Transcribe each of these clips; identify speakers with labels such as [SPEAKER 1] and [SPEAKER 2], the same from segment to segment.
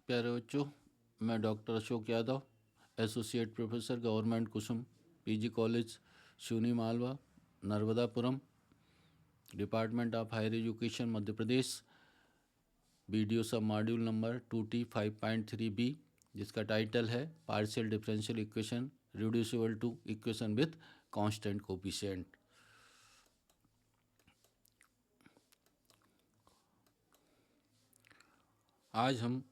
[SPEAKER 1] प्यारे बच्चों, मैं doctor Ashok Yadav, associate professor government Kusum PG college Shuni Malwa Narmadapuram, department of higher education Madhya Pradesh, video sub module number 2T 5.3b, जिसका title है partial differential equation reducible to equation with constant coefficient. आज हम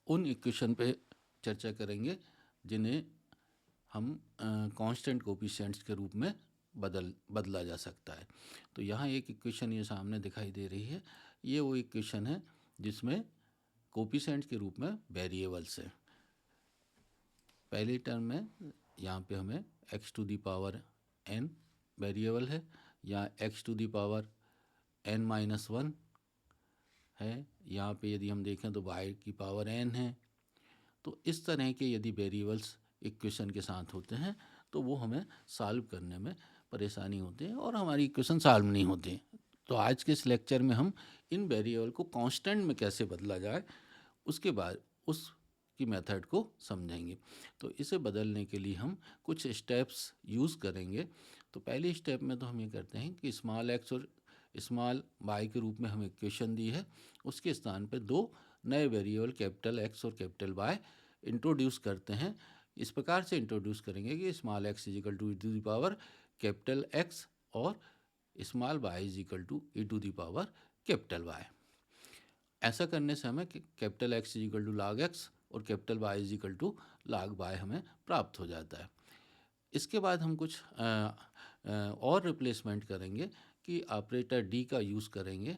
[SPEAKER 1] उन equation पे चर्चा करेंगे जिन्हें हम कांस्टेंट कोफिशिएंट्स के रूप में बदला जा सकता है। तो यहाँ एक इक्वेशन ये सामने दिखाई दे रही है। ये वो इक्वेशन है जिसमें कोफिशिएंट्स के रूप में वेरिएबल्स हैं। पहली टर्म में यहाँ पे हमें x to the power n variable है, या x to the power n-1 है। यहाँ पे यदि हम देखें तो y की पावर n है। तो इस तरह के यदि वेरिएबल्स इक्वेशन के साथ होते हैं तो वो हमें सॉल्व करने में परेशानी होती है और हमारी इक्वेशन सॉल्व नहीं होती। तो आज के इस लेक्चर में हम इन वेरिएबल को कांस्टेंट में कैसे बदला जाए उसके बाद उसकी मेथड को समझेंगे। तो इसे बदलने के लिए हम कुछ स्टेप्स यूज़ करेंगे। तो पहले स्टेप में तो हम ये करते हैं कि स्मॉल एक्स और स्मॉल वाई के रूप में हमें इक्वेशन दी है, उसके स्थान पर दो नए वेरिएबल कैपिटल एक्स और कैपिटल वाई इंट्रोड्यूस करते हैं। इस प्रकार से इंट्रोड्यूस करेंगे कि small X is equal to E to the power capital X और small Y is equal to E to the power capital Y. ऐसा करने से हमें capital X is equal to log X और capital Y is equal to log Y हमें प्राप्त हो जाता है। इसके बाद हम कुछ और रिप्लेसमेंट करेंगे कि ऑपरेटर डी का यूज़ करेंगे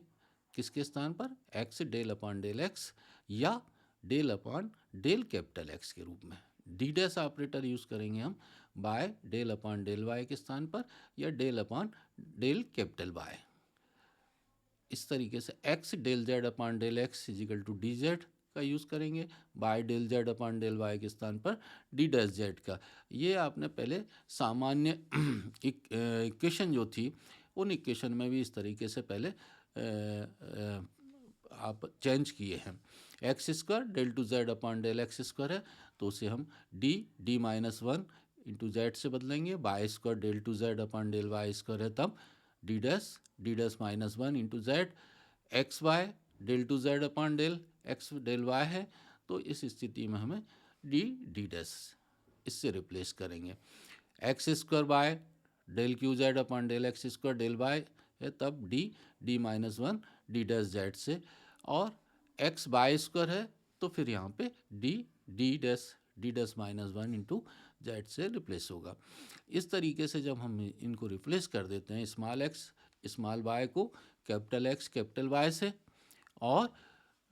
[SPEAKER 1] किसके स्थान पर, X del upon del X या del upon del capital X के रूप में। डी डैश ऑपरेटर यूज़ करेंगे हम by del upon del Y के स्थान पर या del upon del capital Y. इस तरीके से X del Z upon del X is equal to D Z का यूज़ करेंगे by del Z upon del Y के स्थान पर डी डैश जेड का। ये आपने पहले सामान्य इक्वेशन जो थी उन इक्वेशन में भी इस तरीके से पहले आप चेंज किए हैं। X square del two z upon del x square है तो उसे हम डी-1 इंटू जेड से बदलेंगे। Y square del two z upon del y square है तब डी-1 into z. X y del two z upon del x del y है तो इस स्थिति में हमें डी डैश इससे रिप्लेस करेंगे। X square y del cube z upon del x square del y है तब डी-1 डी डैश जेड से, और एक्स वाई स्क्वायर है तो फिर यहाँ पे डी-1 इंटू जेड से रिप्लेस होगा। इस तरीके से जब हम इनको रिप्लेस कर देते हैं स्मॉल एक्स स्मॉल वाई को कैपिटल एक्स कैपिटल वाई से, और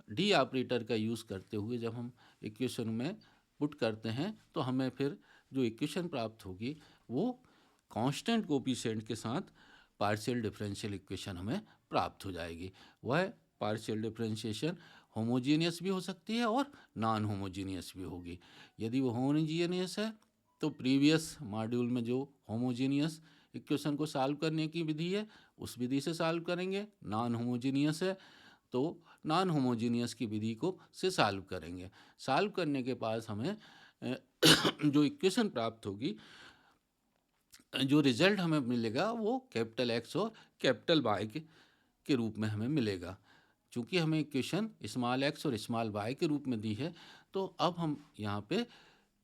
[SPEAKER 1] डी ऑपरेटर का यूज़ करते हुए जब हम इक्वेशन में पुट करते हैं तो हमें फिर जो इक्वेशन प्राप्त होगी वो कांस्टेंट कोफिशिएंट के साथ पार्शियल डिफरेंशियल इक्वेशन हमें प्राप्त हो जाएगी। वह पार्शियल डिफरेंशिएशन होमोजीनियस भी हो सकती है और नॉन होमोजीनियस भी होगी। यदि वो होमोजीनियस है तो प्रीवियस मॉड्यूल में जो होमोजीनियस इक्वेशन को सॉल्व करने की विधि है उस विधि से सॉल्व करेंगे। नॉन होमोजीनियस है तो नॉन होमोजीनियस की विधि को से सॉल्व करेंगे। सॉल्व करने के पास हमें जो इक्वेशन प्राप्त होगी, जो रिजल्ट हमें मिलेगा वो कैपिटल एक्स और कैपिटल वाई के रूप में हमें मिलेगा। चूँकि हमें इक्वेशन स्मॉल एक्स और स्मॉल वाई के रूप में दी है तो अब हम यहाँ पे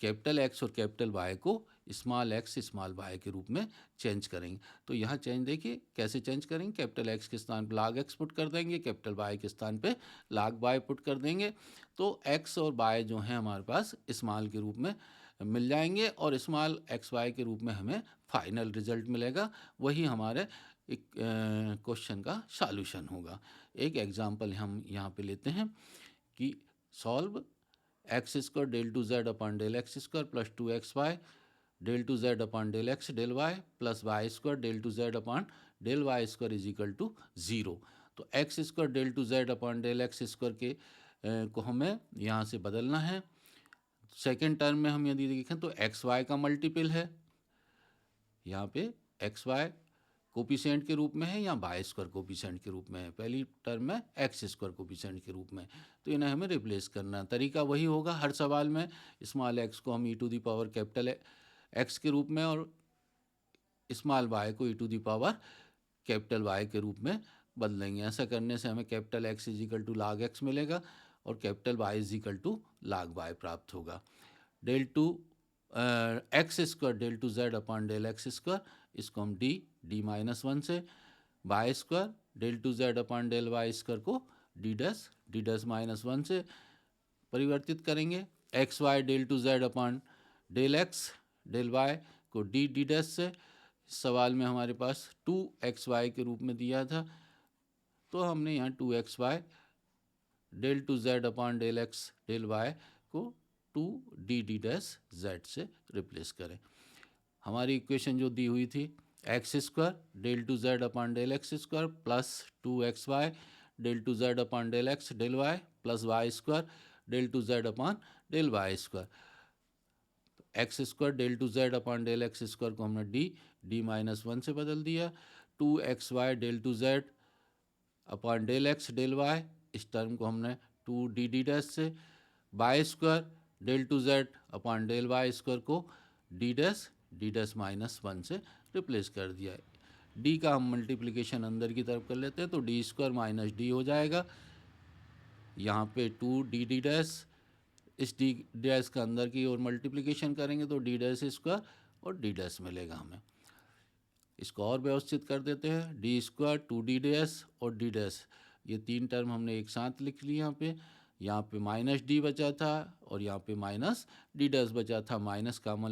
[SPEAKER 1] कैपिटल एक्स और कैपिटल वाई को स्मॉल एक्स स्मॉल वाई के रूप में चेंज करेंगे। तो यहाँ चेंज देखिए कैसे चेंज करेंगे। कैपिटल एक्स के स्थान पर लॉग एक्स पुट कर देंगे, कैपिटल वाई के स्थान पे लॉग वाई पुट कर देंगे। तो एक्स और वाई जो हैं हमारे पास स्मॉल के रूप में मिल जाएंगे और स्मॉल एक्स वाई के रूप में हमें फाइनल रिजल्ट मिलेगा। वही हमारे एक क्वेश्चन का सॉल्यूशन होगा। एक एग्जांपल हम यहाँ पे लेते हैं कि solve x square del two z upon del x square plus 2xy del two z upon del x del y plus y square del two z upon del y square is equal to 0। तो x square del two z upon del x square के को हमें यहाँ से बदलना है। Second term में हम यदि देखें तो एक्स वाई का मल्टीपल है, यहाँ पे एक्स वाई कोफिशिएंट के रूप में है या वाई स्क्वायर कोफिशिएंट के रूप में है। पहली टर्म है एक्स स्क्वायर कोफिशिएंट के रूप में, तो इन्हें हमें रिप्लेस करना है। तरीका वही होगा हर सवाल में, स्मॉल एक्स को हम e to the power capital X के रूप में और स्मॉल वाई को e to the power capital Y के रूप में बदलेंगे। ऐसा करने से हमें capital X is equal to log x मिलेगा और capital Y is equal to log y प्राप्त होगा। Del two x square del two z upon del x square, इसको हम डी माइनस वन से, y square del two z upon del y square को D dash minus one से परिवर्तित करेंगे। X y del two z upon del x del y को D dash से, सवाल में हमारे पास 2xy के रूप में दिया था, तो हमने यहाँ 2xy del two z upon del x del y को 2d डैश जेड से रिप्लेस करें। हमारी इक्वेशन जो दी हुई थी x square del two z upon del x square plus 2xy del two z upon del x del y plus y square del two z upon del y square. X square del two z upon del x square को हमने D minus one से बदल दिया। 2xy del two z upon del x del y, इस term को हमने 2d dash से, y square del two z upon del y square को डी डैश माइनस वन से रिप्लेस कर दिया। डी का हम मल्टीप्लिकेशन अंदर की तरफ कर लेते हैं तो डी स्क्वायर माइनस डी हो जाएगा। यहाँ पे 2d डैश, इस डी डैश का अंदर की ओर मल्टीप्लिकेशन करेंगे तो डी डैश स्क्वायर और डी डैश मिलेगा हमें। इसको और व्यवस्थित कर देते हैं, डी स्क्वायर 2d डैश और डी डैश, ये तीन टर्म हमने एक साथ लिख ली। यहाँ पे माइनस डी बचा था और यहाँ पे माइनस डी डैश बचा था, माइनस कॉमन